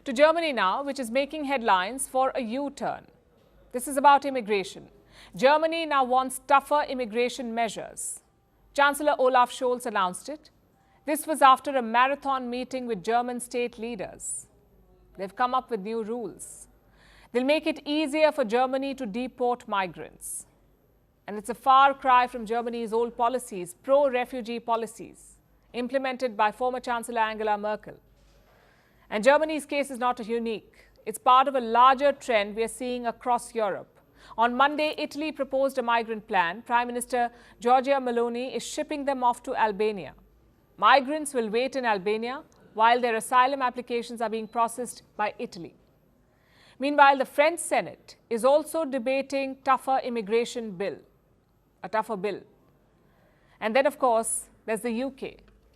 To Germany now, which is making headlines for a U-turn. This is about immigration. Germany now wants tougher immigration measures. Chancellor Olaf Scholz announced it. This was after a marathon meeting with German state leaders. They've come up with new rules. They'll make it easier for Germany to deport migrants. And it's a far cry from Germany's old policies, pro-refugee policies, implemented by former Chancellor Angela Merkel. And Germany's case is not unique. It's part of a larger trend we are seeing across Europe. On Monday, Italy proposed a migrant plan. Prime Minister Giorgia Meloni is shipping them off to Albania. Migrants will wait in Albania while their asylum applications are being processed by Italy. Meanwhile, the French Senate is also debating a tougher bill. And then, of course, there's the UK.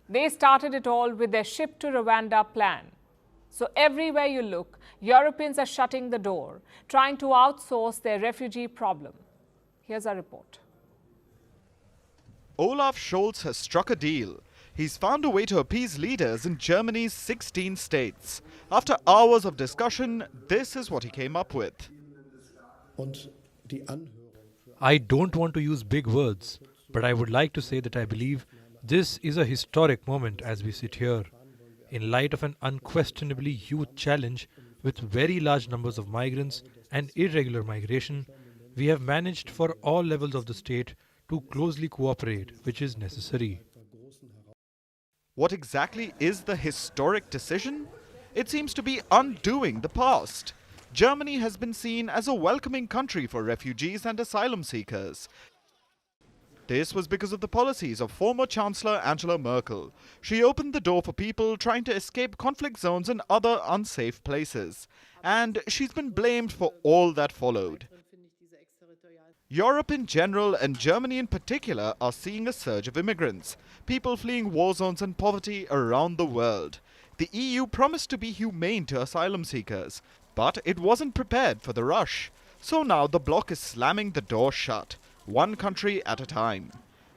They started it all with their ship to Rwanda plan. So everywhere you look, Europeans are shutting the door, trying to outsource their refugee problem. Here's our report. Olaf Scholz has struck a deal. He's found a way to appease leaders in Germany's 16 states. After hours of discussion, this is what he came up with. I don't want to use big words, but I would like to say that I believe this is a historic moment as we sit here. In light of an unquestionably huge challenge with very large numbers of migrants and irregular migration, we have managed for all levels of the state to closely cooperate, which is necessary. What exactly is the historic decision? It seems to be undoing the past. Germany has been seen as a welcoming country for refugees and asylum seekers. This was because of the policies of former Chancellor Angela Merkel. She opened the door for people trying to escape conflict zones and other unsafe places. And she's been blamed for all that followed. Europe in general and Germany in particular are seeing a surge of immigrants, people fleeing war zones and poverty around the world. The EU promised to be humane to asylum seekers, but it wasn't prepared for the rush. So now the bloc is slamming the door shut, one country at a time.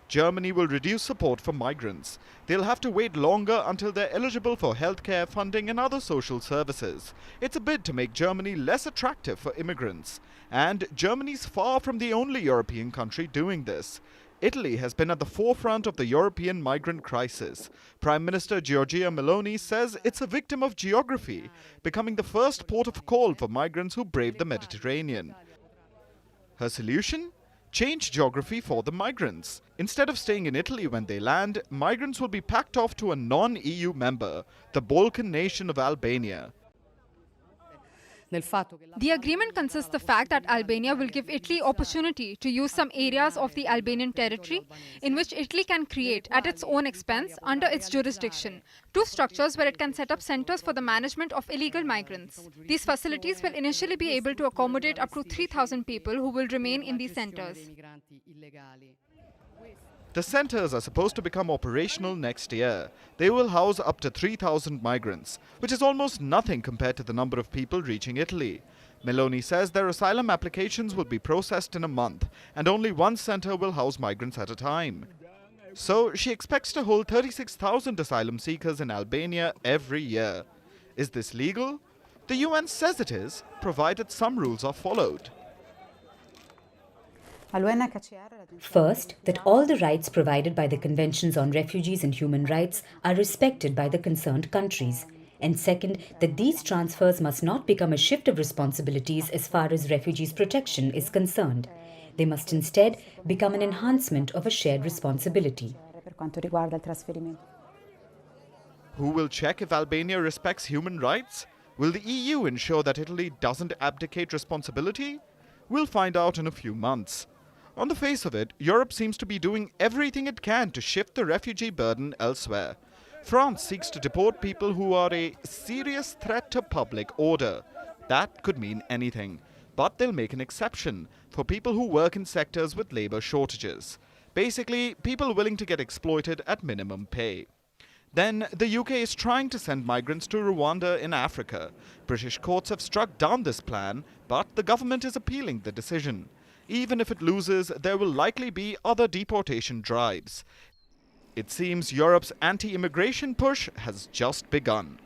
Germany will reduce support for migrants. They'll have to wait longer until they're eligible for healthcare, funding and other social services. It's a bid to make Germany less attractive for immigrants. And Germany's far from the only European country doing this. Italy has been at the forefront of the European migrant crisis. Prime Minister Giorgia Meloni says it's a victim of geography, becoming the first port of call for migrants who brave the Mediterranean. Her solution? Change geography for the migrants. Instead of staying in Italy when they land, migrants will be packed off to a non-EU member, the Balkan nation of Albania. The agreement consists of the fact that Albania will give Italy opportunity to use some areas of the Albanian territory in which Italy can create at its own expense under its jurisdiction two structures where it can set up centers for the management of illegal migrants. These facilities will initially be able to accommodate up to 3,000 people who will remain in these centers. The centers are supposed to become operational next year. They will house up to 3,000 migrants, which is almost nothing compared to the number of people reaching Italy. Meloni says their asylum applications will be processed in a month, and only one center will house migrants at a time. So she expects to hold 36,000 asylum seekers in Albania every year. Is this legal? The UN says it is, provided some rules are followed. First, that all the rights provided by the Conventions on Refugees and Human Rights are respected by the concerned countries. And second, that these transfers must not become a shift of responsibilities as far as refugees' protection is concerned. They must instead become an enhancement of a shared responsibility. Who will check if Albania respects human rights? Will the EU ensure that Italy doesn't abdicate responsibility? We'll find out in a few months. On the face of it, Europe seems to be doing everything it can to shift the refugee burden elsewhere. France seeks to deport people who are a serious threat to public order. That could mean anything. But they'll make an exception for people who work in sectors with labor shortages. Basically, people willing to get exploited at minimum pay. Then, the UK is trying to send migrants to Rwanda in Africa. British courts have struck down this plan, but the government is appealing the decision. Even if it loses, there will likely be other deportation drives. It seems Europe's anti-immigration push has just begun.